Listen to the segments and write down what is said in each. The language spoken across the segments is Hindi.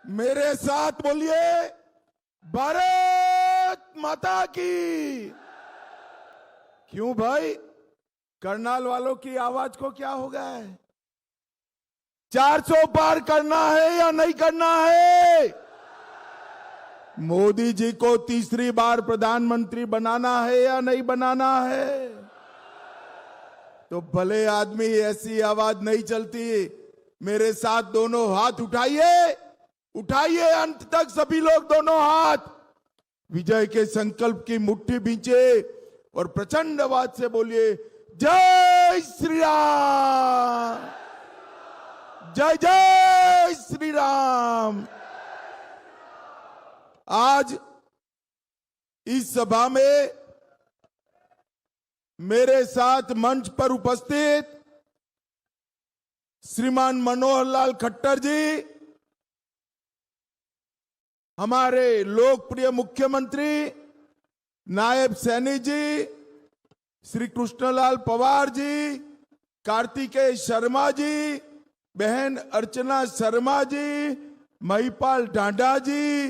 मेरे साथ बोलिए, भारत माता की। क्यों भाई, करनाल वालों की आवाज को क्या हो गया है? 400 पार करना है या नहीं करना है? मोदी जी को तीसरी बार प्रधानमंत्री बनाना है या नहीं बनाना है? तो भले आदमी ऐसी आवाज नहीं चलती। मेरे साथ दोनों हाथ उठाइए, उठाइए अंत तक सभी लोग दोनों हाथ। विजय के संकल्प की मुट्ठी भींचे और प्रचंड आवाज से बोलिए, जय श्री राम, जय जय श्री राम। आज इस सभा में मेरे साथ मंच पर उपस्थित श्रीमान मनोहर लाल खट्टर जी, हमारे लोकप्रिय मुख्यमंत्री नायब सैनी जी, श्री कृष्णलाल पवार जी, कार्तिकेय शर्मा जी, बहन अर्चना शर्मा जी, महिपाल डांडा जी,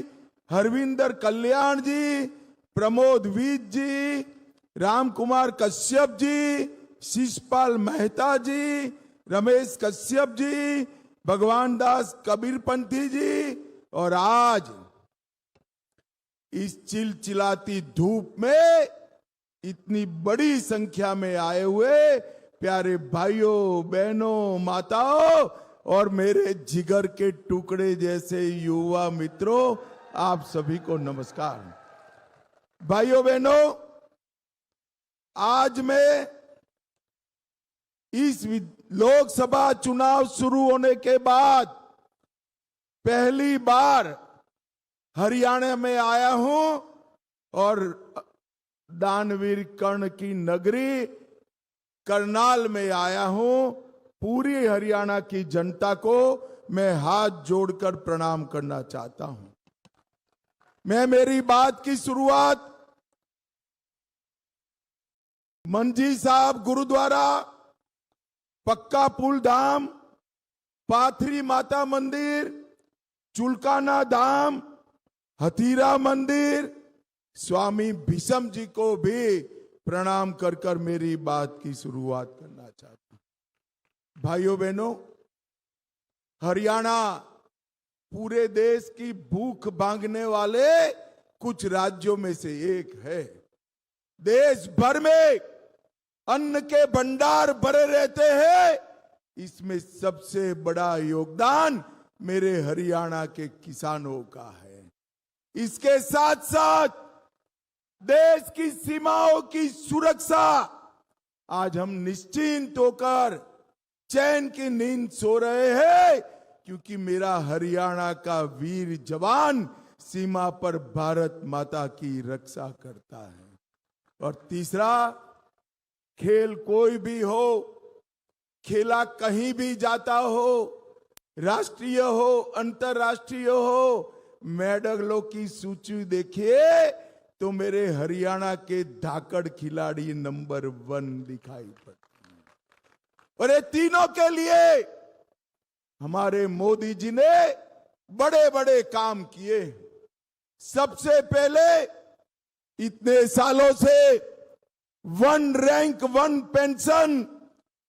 हरविंदर कल्याण जी, प्रमोद वीत जी, राम कुमार कश्यप जी, शिषपाल मेहता जी, रमेश कश्यप जी, भगवान दास कबीरपंथी जी, और आज इस चिलचिलाती धूप में इतनी बड़ी संख्या में आए हुए प्यारे भाइयों बहनों माताओं और मेरे जिगर के टुकड़े जैसे युवा मित्रों, आप सभी को नमस्कार। भाइयों बहनों, आज मैं इस लोकसभा चुनाव शुरू होने के बाद पहली बार हरियाणा में आया हूं और दानवीर कर्ण की नगरी करनाल में आया हूं। पूरी हरियाणा की जनता को मैं हाथ जोड़कर प्रणाम करना चाहता हूं। मैं मेरी बात की शुरुआत मंजी साहब गुरुद्वारा, पक्का पुल धाम, पाथरी माता मंदिर, चुलकाना धाम, हथीरा मंदिर, स्वामी भीष्म जी को भी प्रणाम कर कर मेरी बात की शुरुआत करना चाहता हूं। भाइयों बहनों, हरियाणा पूरे देश की भूख भांगने वाले कुछ राज्यों में से एक है। देश भर में अन्न के भंडार भरे रहते हैं, इसमें सबसे बड़ा योगदान मेरे हरियाणा के किसानों का है। इसके साथ साथ देश की सीमाओं की सुरक्षा, आज हम निश्चिंत होकर चैन की नींद सो रहे हैं क्योंकि मेरा हरियाणा का वीर जवान सीमा पर भारत माता की रक्षा करता है। और तीसरा, खेल कोई भी हो, खेला कहीं भी जाता हो, राष्ट्रीय हो अंतरराष्ट्रीय हो, मेडलों की सूची देखिए तो मेरे हरियाणा के धाकड़ खिलाड़ी नंबर 1 दिखाई पड़ते हैं। और ये तीनों के लिए हमारे मोदी जी ने बड़े बड़े काम किए। सबसे पहले, इतने सालों से 1 रैंक 1 पेंशन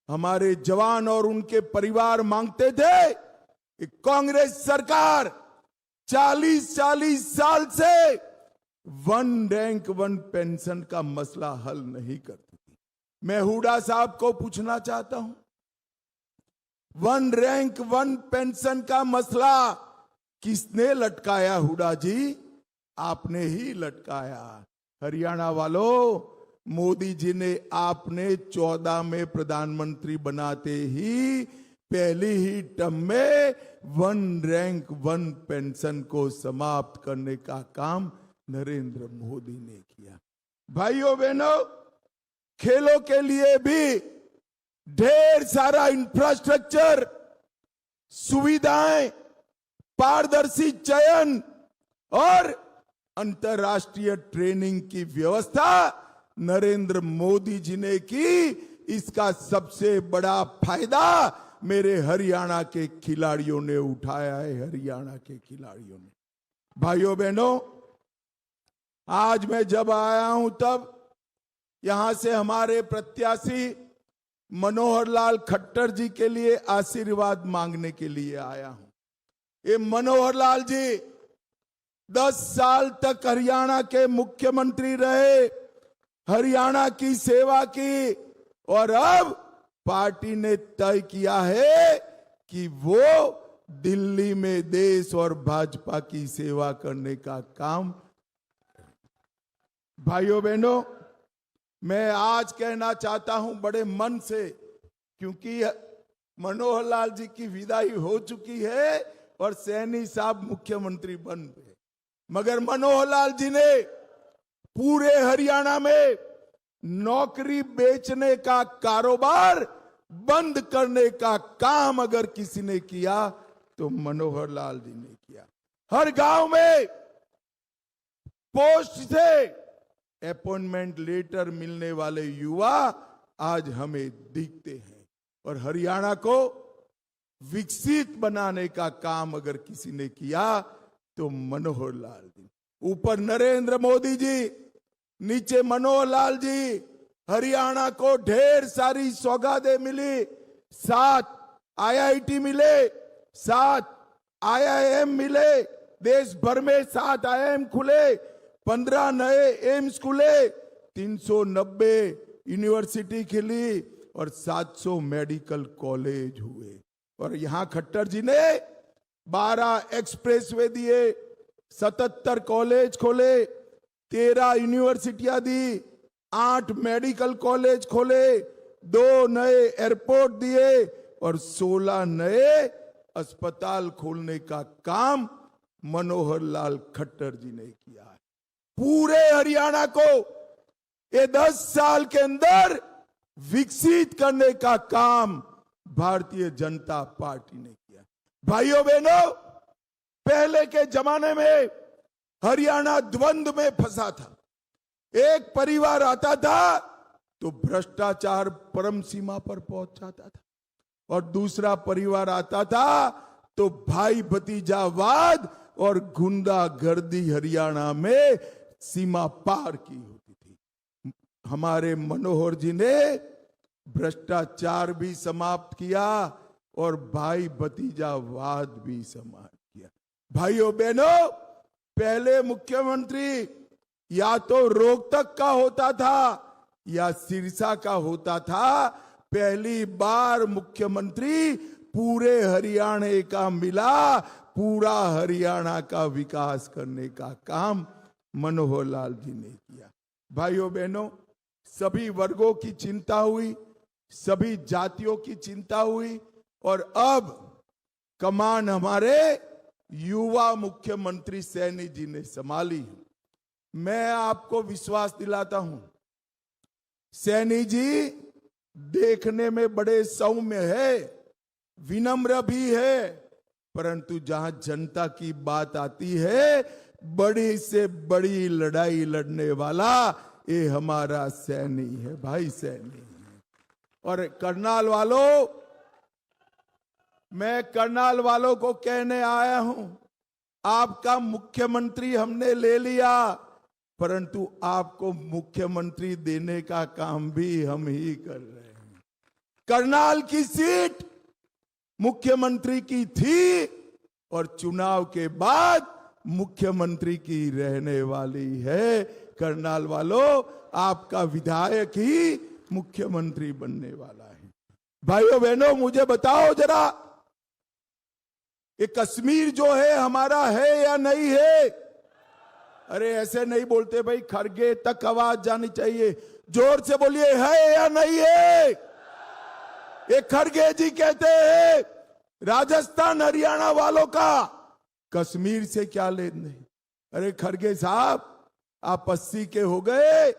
हमारे जवान और उनके परिवार मांगते थे। कांग्रेस सरकार 40 साल से 1 रैंक 1 पेंशन का मसला हल नहीं करती थी। मैं हुड्डा साहब को पूछना चाहता हूं, 1 रैंक 1 पेंशन का मसला किसने लटकाया? हुड्डा जी, आपने ही लटकाया। हरियाणा वालों, मोदी जी ने आपने 14 में प्रधानमंत्री बनाते ही पहली ही टर्म में 1 रैंक 1 पेंशन को समाप्त करने का काम नरेंद्र मोदी ने किया। भाइयों बहनों, खेलों के लिए भी ढेर सारा इंफ्रास्ट्रक्चर, सुविधाएं, पारदर्शी चयन और अंतर्राष्ट्रीय ट्रेनिंग की व्यवस्था नरेंद्र मोदी जी ने की। इसका सबसे बड़ा फायदा मेरे हरियाणा के खिलाड़ियों ने उठाया है, हरियाणा के खिलाड़ियों ने। भाइयों बहनों, आज मैं जब आया हूं तब यहां से हमारे प्रत्याशी मनोहर लाल खट्टर जी के लिए आशीर्वाद मांगने के लिए आया हूं। ये मनोहर लाल जी 10 साल तक हरियाणा के मुख्यमंत्री रहे, हरियाणा की सेवा की, और अब पार्टी ने तय किया है कि वो दिल्ली में देश और भाजपा की सेवा करने का काम। भाइयों बहनों, मैं आज कहना चाहता हूं बड़े मन से, क्योंकि मनोहर लाल जी की विदाई हो चुकी है और सैनी साहब मुख्यमंत्री बन गए, मगर मनोहर लाल जी ने पूरे हरियाणा में नौकरी बेचने का कारोबार बंद करने का काम अगर किसी ने किया तो मनोहर लाल जी ने किया। हर गांव में पोस्ट से अपॉइंटमेंट लेटर मिलने वाले युवा आज हमें दिखते हैं, और हरियाणा को विकसित बनाने का काम अगर किसी ने किया तो मनोहर लाल जी। ऊपर नरेंद्र मोदी जी, नीचे मनोहर लाल जी। हरियाणा को ढेर सारी सौगातें मिली, 7 IIT मिले, 7 IIM मिले, देश भर में 7 IIM खुले, 15 नए एम्स खुले, 390 यूनिवर्सिटी खुली और 700 मेडिकल कॉलेज हुए। और यहां खट्टर जी ने 12 एक्सप्रेसवे दिए, 77 कॉलेज खोले, 13 यूनिवर्सिटियां दी, 8 मेडिकल कॉलेज खोले, 2 नए एयरपोर्ट दिए और 16 नए अस्पताल खोलने का काम मनोहर लाल खट्टर जी ने किया है। पूरे हरियाणा को ये 10 साल के अंदर विकसित करने का काम भारतीय जनता पार्टी ने किया। भाइयों बहनों, पहले के जमाने में हरियाणा द्वंद्व में फंसा था। एक परिवार आता था तो भ्रष्टाचार परम सीमा पर पहुंच जाता था, और दूसरा परिवार आता था तो भाई भतीजावाद और गुंडागर्दी हरियाणा में सीमा पार की होती थी। हमारे मनोहर जी ने भ्रष्टाचार भी समाप्त किया और भाई भतीजावाद भी समाप्त किया। भाइयों बहनों, पहले मुख्यमंत्री या तो रोहतक का होता था या सिरसा का होता था। पहली बार मुख्यमंत्री पूरे हरियाणा का मिला, पूरा हरियाणा का विकास करने का काम मनोहर लाल जी ने किया। भाइयों बहनों, सभी वर्गों की चिंता हुई, सभी जातियों की चिंता हुई, और अब कमान हमारे युवा मुख्यमंत्री सैनी जी ने संभाली। मैं आपको विश्वास दिलाता हूं, सैनी जी देखने में बड़े सौम्य है, विनम्र भी है, परंतु जहां जनता की बात आती है, बड़ी से बड़ी लड़ाई लड़ने वाला ये हमारा सैनी है, भाई सैनी है। और करनाल वालों, मैं करनाल वालों को कहने आया हूं, आपका मुख्यमंत्री हमने ले लिया, परंतु आपको मुख्यमंत्री देने का काम भी हम ही कर रहे हैं। करनाल की सीट मुख्यमंत्री की थी और चुनाव के बाद मुख्यमंत्री की रहने वाली है। करनाल वालों, आपका विधायक ही मुख्यमंत्री बनने वाला है। भाइयों बहनों, मुझे बताओ जरा, ये कश्मीर जो है हमारा है या नहीं है? अरे ऐसे नहीं बोलते भाई, खरगे तक आवाज जानी चाहिए, जोर से बोलिए, है या नहीं है? ये खरगे जी कहते हैं राजस्थान हरियाणा वालों का कश्मीर से क्या लेन देन। अरे खरगे साहब, आप 80 के हो गए,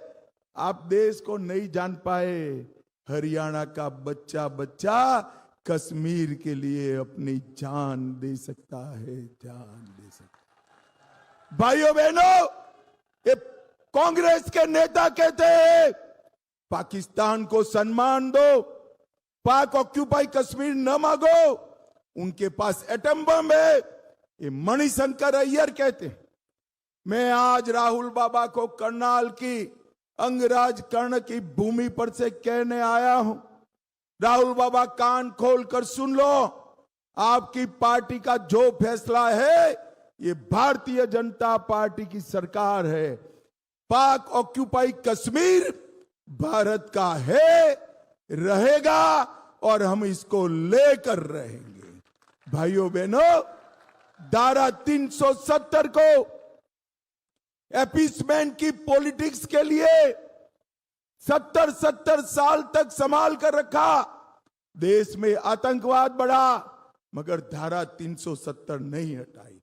आप देश को नहीं जान पाए। हरियाणा का बच्चा बच्चा कश्मीर के लिए अपनी जान दे सकता है, जान दे सकता है। भाइयों बहनों, ये कांग्रेस के नेता कहते हैं पाकिस्तान को सम्मान दो, पाक ऑक्यूपाई कश्मीर न मांगो, उनके पास एटम बम है, ये मणिशंकर अय्यर कहते हैं। मैं आज राहुल बाबा को करनाल की अंगराज कर्ण की भूमि पर से कहने आया हूं, राहुल बाबा कान खोलकर सुन लो, आपकी पार्टी का जो फैसला है ये भारतीय जनता पार्टी की सरकार है। पाक ऑक्यूपाई कश्मीर भारत का है, रहेगा और हम इसको लेकर रहेंगे। भाइयों बहनों, धारा 370 को एपीसमेंट की पॉलिटिक्स के लिए 70 साल तक संभाल कर रखा, देश में आतंकवाद बढ़ा, मगर धारा 370 नहीं हटाई।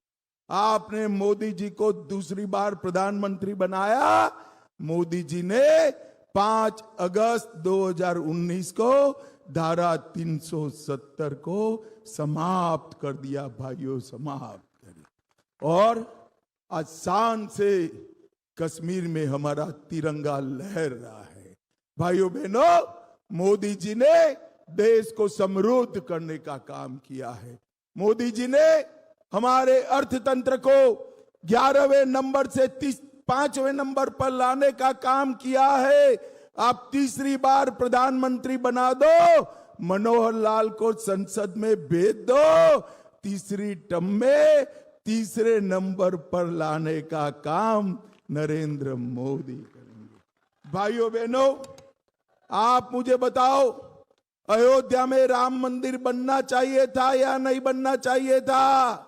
आपने मोदी जी को दूसरी बार प्रधानमंत्री बनाया, मोदी जी ने 5 अगस्त 2019 को धारा 370 को समाप्त कर दिया। भाइयों, समाप्त कर दिया। और आज शान से कश्मीर में हमारा तिरंगा लहर रहा है। भाइयों बहनों, मोदी जी ने देश को समृद्ध करने का काम किया है। मोदी जी ने हमारे अर्थतंत्र को 11वें नंबर से 5वें नंबर पर लाने का काम किया है। आप तीसरी बार प्रधानमंत्री बना दो, मनोहर लाल को संसद में भेज दो, तीसरी टर्म में तीसरे नंबर पर लाने का काम नरेंद्र मोदी करेंगे। भाइयों बहनों, आप मुझे बताओ, अयोध्या में राम मंदिर बनना चाहिए था या नहीं बनना चाहिए था?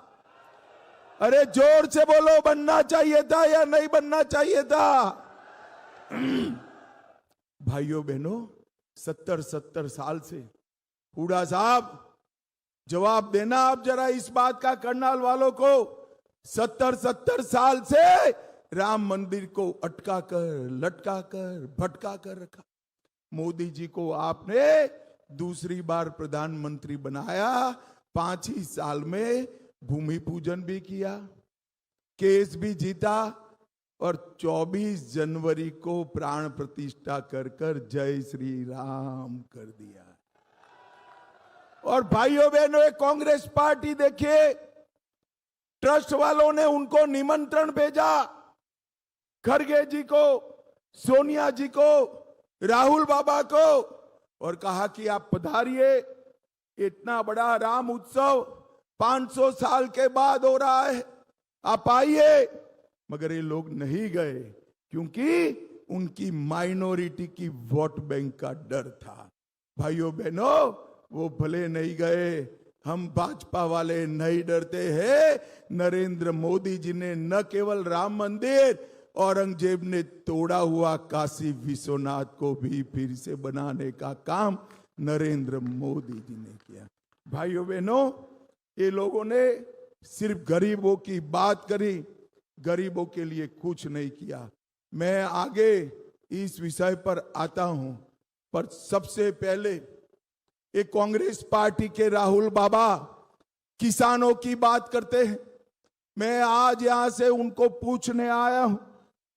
अरे जोर से बोलो, बनना चाहिए था या नहीं बनना चाहिए था? भाइयों बहनों, 70 साल से, हुड्डा साहब जवाब देना आप जरा इस बात का, करनाल वालों को, 70 साल से राम मंदिर को अटका कर, लटका कर, भटका कर रखा। मोदी जी को आपने दूसरी बार प्रधानमंत्री बनाया, 5 ही साल में भूमि पूजन भी किया, केस भी जीता और 24 जनवरी को प्राण प्रतिष्ठा कर कर जय श्री राम कर दिया। और भाइयों बहनों, कांग्रेस पार्टी देखिए, ट्रस्ट वालों ने उनको निमंत्रण भेजा, खड़गे जी को, सोनिया जी को, राहुल बाबा को, और कहा कि आप पधारिए, इतना बड़ा राम उत्सव 500 साल के बाद हो रहा है, आप आइए। मगर ये लोग नहीं गए, क्योंकि उनकी माइनॉरिटी की वोट बैंक का डर था। भाइयों बहनों, वो भले नहीं गए, हम भाजपा वाले नहीं डरते हैं। नरेंद्र मोदी जी ने न केवल राम मंदिर, औरंगजेब ने तोड़ा हुआ काशी विश्वनाथ को भी फिर से बनाने का काम नरेंद्र मोदी जी ने किया। भाइयों बहनों, ये लोगों ने सिर्फ गरीबों की बात करी, गरीबों के लिए कुछ नहीं किया। मैं आगे इस विषय पर आता हूं, पर सबसे पहले एक कांग्रेस पार्टी के राहुल बाबा किसानों की बात करते हैं। मैं आज यहां से उनको पूछने आया हूं,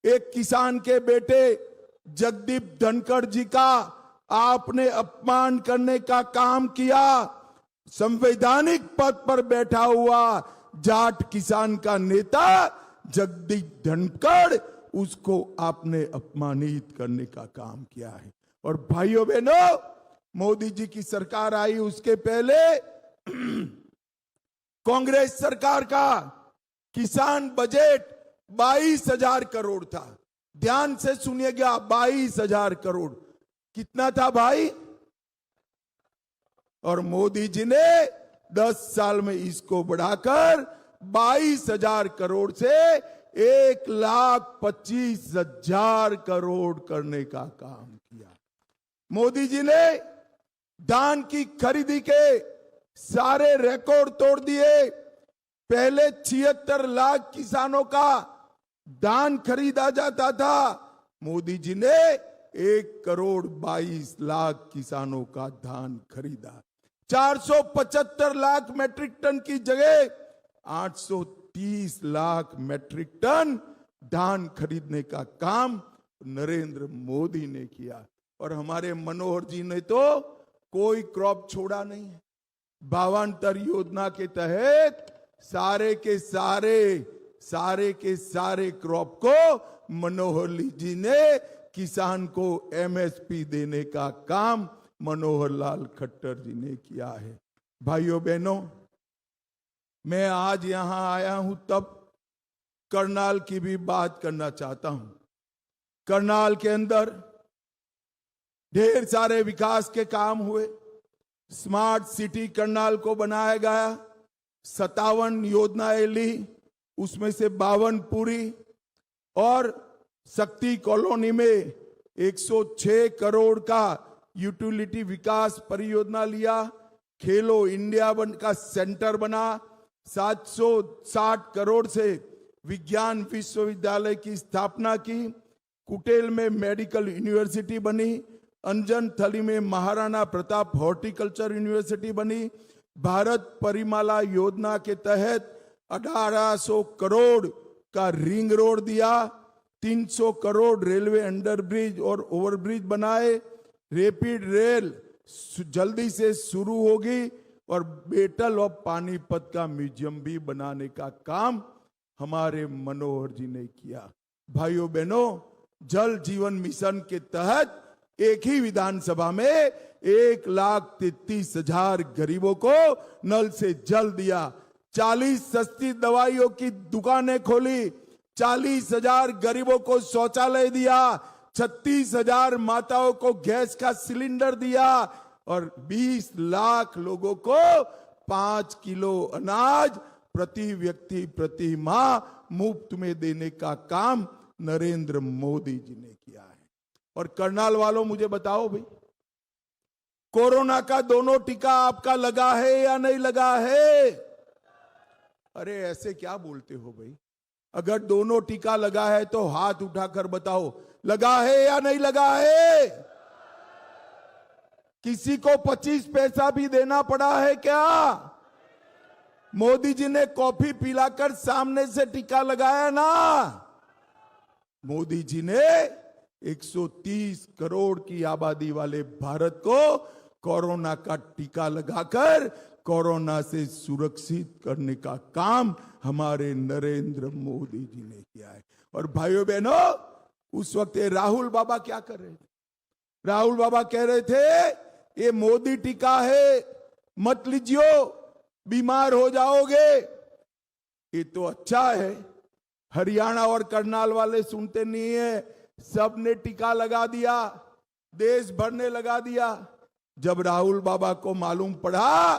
एक किसान के बेटे जगदीप धनखड़ जी का आपने अपमान करने का काम किया। संवैधानिक पद पर बैठा हुआ जाट किसान का नेता जगदीप धनखड़, उसको आपने अपमानित करने का काम किया है। और भाइयों बहनों, मोदी जी की सरकार आई उसके पहले कांग्रेस सरकार का किसान बजट 22,000 करोड़ था। ध्यान से सुनिएगा, 22,000 करोड़ कितना था भाई? और मोदी जी ने 10 साल में इसको बढ़ाकर 22,000 करोड़ से 1,25,000 करोड़ करने का काम किया। मोदी जी ने धान की खरीदी के सारे रिकॉर्ड तोड़ दिए। पहले 76 लाख किसानों का धान खरीदा जाता था, मोदी जी ने 1,22,00,000 किसानों का धान खरीदा। 475 लाख मैट्रिक टन की जगह 830 लाख मैट्रिक टन धान खरीदने का काम नरेंद्र मोदी ने किया। और हमारे मनोहर जी ने तो कोई क्रॉप छोड़ा नहीं है। भावांतर योजना के तहत सारे के सारे क्रॉप को मनोहर लाल जी ने किसान को एमएसपी देने का काम मनोहर लाल खट्टर जी ने किया है। भाइयों बहनों, मैं आज यहां आया हूं तब करनाल की भी बात करना चाहता हूं। करनाल के अंदर ढेर सारे विकास के काम हुए। स्मार्ट सिटी करनाल को बनाया गया। 57 योजनाएं ली, उसमें से 52 पूरी। और शक्ति कॉलोनी में 106 करोड़ का यूटिलिटी विकास परियोजना लिया। खेलो इंडिया का सेंटर बना। 760 करोड़ से विज्ञान विश्वविद्यालय की स्थापना की। कुटेल में मेडिकल यूनिवर्सिटी बनी। अंजन थली में महाराणा प्रताप हॉर्टिकल्चर यूनिवर्सिटी बनी। भारत परिमाला योजना के तहत 1800 करोड़ का रिंग रोड दिया। 300 करोड़ रेलवे अंडरब्रिज और ओवरब्रिज बनाए। रैपिड रेल जल्दी से शुरू होगी और बैटल ऑफ पानीपत का म्यूजियम भी बनाने का काम हमारे मनोहर जी ने किया। भाइयों बहनों, जल जीवन मिशन के तहत एक ही विधानसभा में 1,33,000 गरीबों को नल से जल दिया। 40 सस्ती दवाइयों की दुकानें खोली। 40,000 गरीबों को शौचालय दिया। 36,000 माताओं को गैस का सिलेंडर दिया और 20 लाख लोगों को 5 किलो अनाज प्रति व्यक्ति प्रति माह मुफ्त में देने का काम नरेंद्र मोदी जी ने किया है। और करनाल वालों, मुझे बताओ भाई, कोरोना का दोनों टीका आपका लगा है या नहीं लगा है? अरे ऐसे क्या बोलते हो भाई? अगर दोनों टीका लगा है तो हाथ उठाकर बताओ, लगा है या नहीं लगा है? किसी को 25 पैसा भी देना पड़ा है क्या? मोदी जी ने कॉफी पिलाकर सामने से टीका लगाया ना। मोदी जी ने 130 करोड़ की आबादी वाले भारत को कोरोना का टीका लगाकर कोरोना से सुरक्षित करने का काम हमारे नरेंद्र मोदी जी ने किया है। और भाइयों बहनों, उस वक्त राहुल बाबा क्या कर रहे थे? राहुल बाबा कह रहे थे ये मोदी टीका है, मत लीजियो, बीमार हो जाओगे। ये तो अच्छा है। हरियाणा और करनाल वाले सुनते नहीं है, सबने टीका लगा दिया, देश भर ने लगा दिया। जब राहुल बाबा को मालूम पड़ा,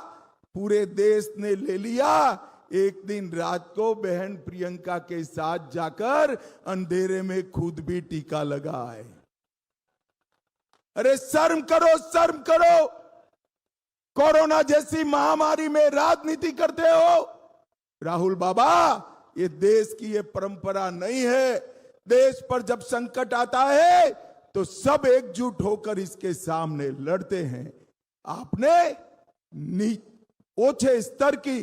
पूरे देश ने ले लिया। एक दिन रात को बहन प्रियंका के साथ जाकर अंधेरे में खुद भी टीका लगाए। अरे शर्म करो, शर्म करो। कोरोना जैसी महामारी में राजनीति करते हो। राहुल बाबा, ये देश की ये परंपरा नहीं है। देश पर जब संकट आता है तो सब एकजुट होकर इसके सामने लड़ते हैं। आपने ओछे स्तर की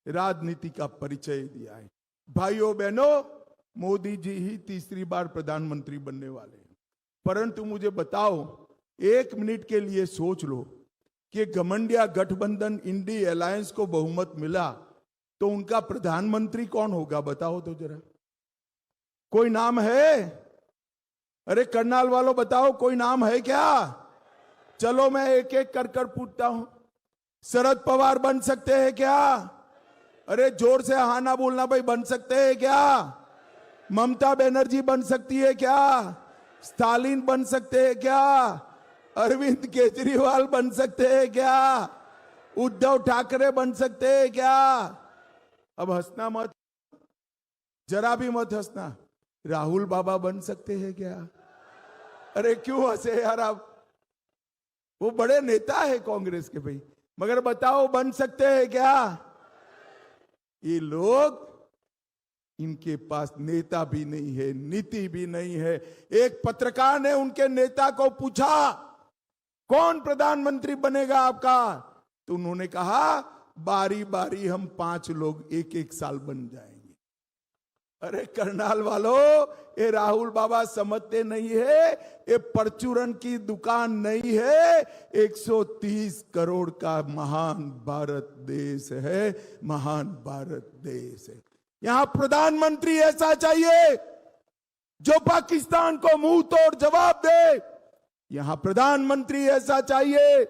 राजनीति का परिचय दिया है। भाइयों बहनों, मोदी जी ही तीसरी बार प्रधानमंत्री बनने वाले हैं। परंतु मुझे बताओ, 1 मिनट के लिए सोच लो कि घमंडिया गठबंधन इंडी अलायंस को बहुमत मिला तो उनका प्रधानमंत्री कौन होगा? बताओ तो जरा, कोई नाम है? अरे करनाल वालों बताओ, कोई नाम है क्या? चलो मैं एक एक कर कर पूछता हूं। शरद पवार बन सकते हैं क्या? अरे जोर से हाँ ना बोलना भाई, बन सकते हैं क्या? ममता बनर्जी बन सकती है क्या? स्टालिन बन सकते हैं क्या? अरविंद केजरीवाल बन सकते हैं क्या? उद्धव ठाकरे बन सकते हैं क्या? अब हंसना मत, जरा भी मत हंसना। राहुल बाबा बन सकते हैं क्या? अरे क्यों हंसे यार आप? वो बड़े नेता है कांग्रेस के भाई, मगर बताओ बन सकते हैं क्या? ये लोग, इनके पास नेता भी नहीं है, नीति भी नहीं है। एक पत्रकार ने उनके नेता को पूछा, कौन प्रधानमंत्री बनेगा आपका? तो उन्होंने कहा, बारी बारी हम 5 लोग 1-1 साल बन जाएंगे। अरे करनाल वालों, ये राहुल बाबा समझते नहीं है, ये परचूरन की दुकान नहीं है, 130 करोड़ का महान भारत देश है, महान भारत देश है। यहां प्रधानमंत्री ऐसा चाहिए जो पाकिस्तान को मुंह तोड़ जवाब दे। यहां प्रधानमंत्री ऐसा चाहिए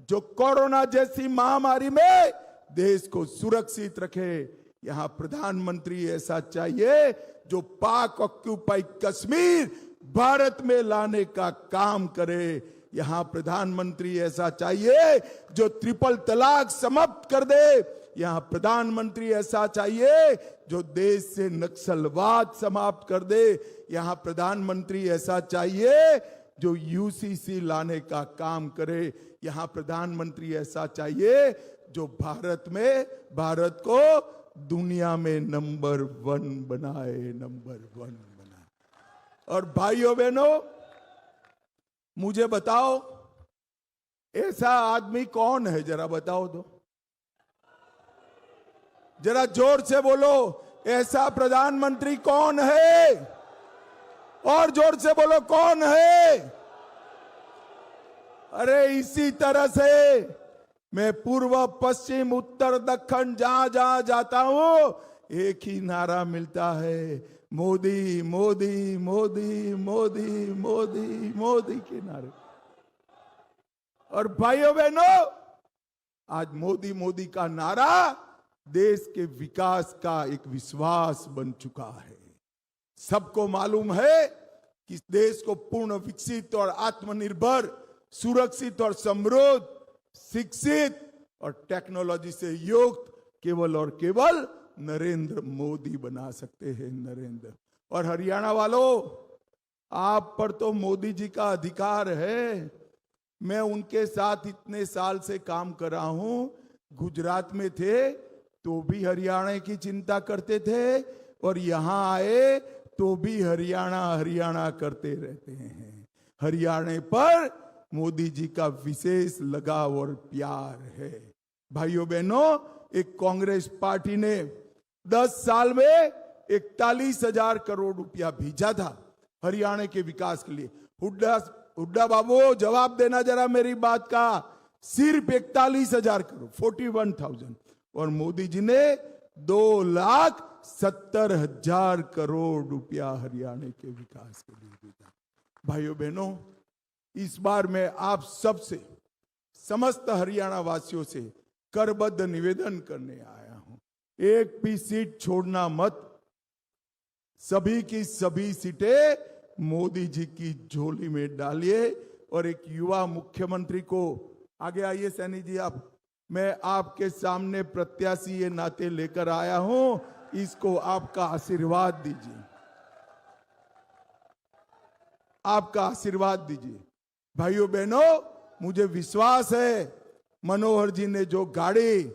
जो कोरोना जैसी महामारी में देश को सुरक्षित रखे। यहां प्रधानमंत्री ऐसा चाहिए जो पाक ऑक्यूपाई कश्मीर भारत में लाने का काम करे। यहां प्रधानमंत्री ऐसा चाहिए जो ट्रिपल तलाक समाप्त कर दे। यहां प्रधानमंत्री ऐसा चाहिए जो देश से नक्सलवाद समाप्त कर दे। यहां प्रधानमंत्री ऐसा चाहिए जो यूसीसी लाने का काम करे। यहां प्रधानमंत्री ऐसा चाहिए जो भारत को दुनिया में नंबर 1 बनाए, नंबर 1 बनाए। और भाइयों बहनों, मुझे बताओ ऐसा आदमी कौन है, जरा बताओ तो, जरा जोर से बोलो, ऐसा प्रधानमंत्री कौन है? और जोर से बोलो, कौन है? अरे इसी तरह से मैं पूर्व पश्चिम उत्तर दक्षिण जहां जहां जाता हूं, एक ही नारा मिलता है, मोदी मोदी मोदी मोदी मोदी मोदी के नारे। और भाइयों बहनों, आज मोदी मोदी का नारा देश के विकास का एक विश्वास बन चुका है। सबको मालूम है कि देश को पूर्ण विकसित और आत्मनिर्भर, सुरक्षित और समृद्ध, शिक्षित और टेक्नोलॉजी से युक्त केवल और केवल नरेंद्र मोदी बना सकते हैं, नरेंद्र। और हरियाणा वालों, आप पर तो मोदी जी का अधिकार है। मैं उनके साथ इतने साल से काम कर रहा हूं। गुजरात में थे तो भी हरियाणा की चिंता करते थे, और यहां आए तो भी हरियाणा हरियाणा करते रहते हैं। हरियाणा पर मोदी जी का विशेष लगाव और प्यार है। भाइयों बहनों, एक कांग्रेस पार्टी ने 10 साल में 41,000 करोड़ रुपया भेजा था हरियाणा के विकास के लिए। हुड्डा बाबू, जवाब देना जरा मेरी बात का। सिर्फ 41,000 करोड़, 41,000, और मोदी जी ने 2,70,000 करोड़ रुपया हरियाणा के विकास के लिए भेजा। भाइयों बहनों, इस बार मैं आप सबसे, समस्त हरियाणा वासियों से करबद्ध निवेदन करने आया हूं, एक भी सीट छोड़ना मत। सभी की सभी सीटें मोदी जी की झोली में डालिए। और एक युवा मुख्यमंत्री को, आगे आइए सैनी जी आप, मैं आपके सामने प्रत्याशी ये नाते लेकर आया हूं, इसको आपका आशीर्वाद दीजिए, आपका आशीर्वाद दीजिए। भाइयों बहनों, मुझे विश्वास है मनोहर जी ने जो गाड़ी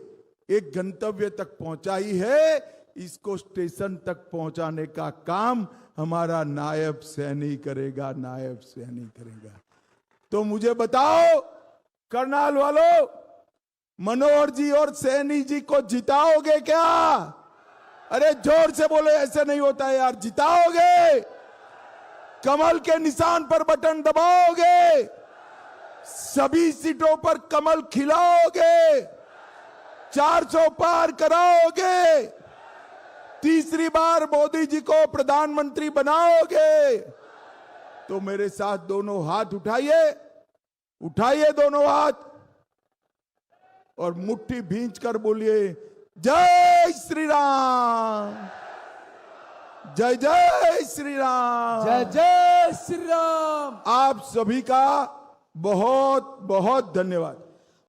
एक गंतव्य तक पहुंचाई है, इसको स्टेशन तक पहुंचाने का काम हमारा नायब सैनी करेगा, नायब सैनी करेगा। तो मुझे बताओ करनाल वालों, मनोहर जी और सैनी जी को जिताओगे क्या? अरे जोर से बोलो, ऐसे नहीं होता है यार, जिताओगे? कमल के निशान पर बटन दबाओगे? सभी सीटों पर कमल खिलाओगे? 400 पार कराओगे? तीसरी बार मोदी जी को प्रधानमंत्री बनाओगे? तो मेरे साथ दोनों हाथ उठाइए, उठाइए दोनों हाथ, और मुट्ठी भींच कर बोलिए, जय श्री राम, जय जय श्री राम, जय जय श्री राम। आप सभी का बहुत बहुत धन्यवाद।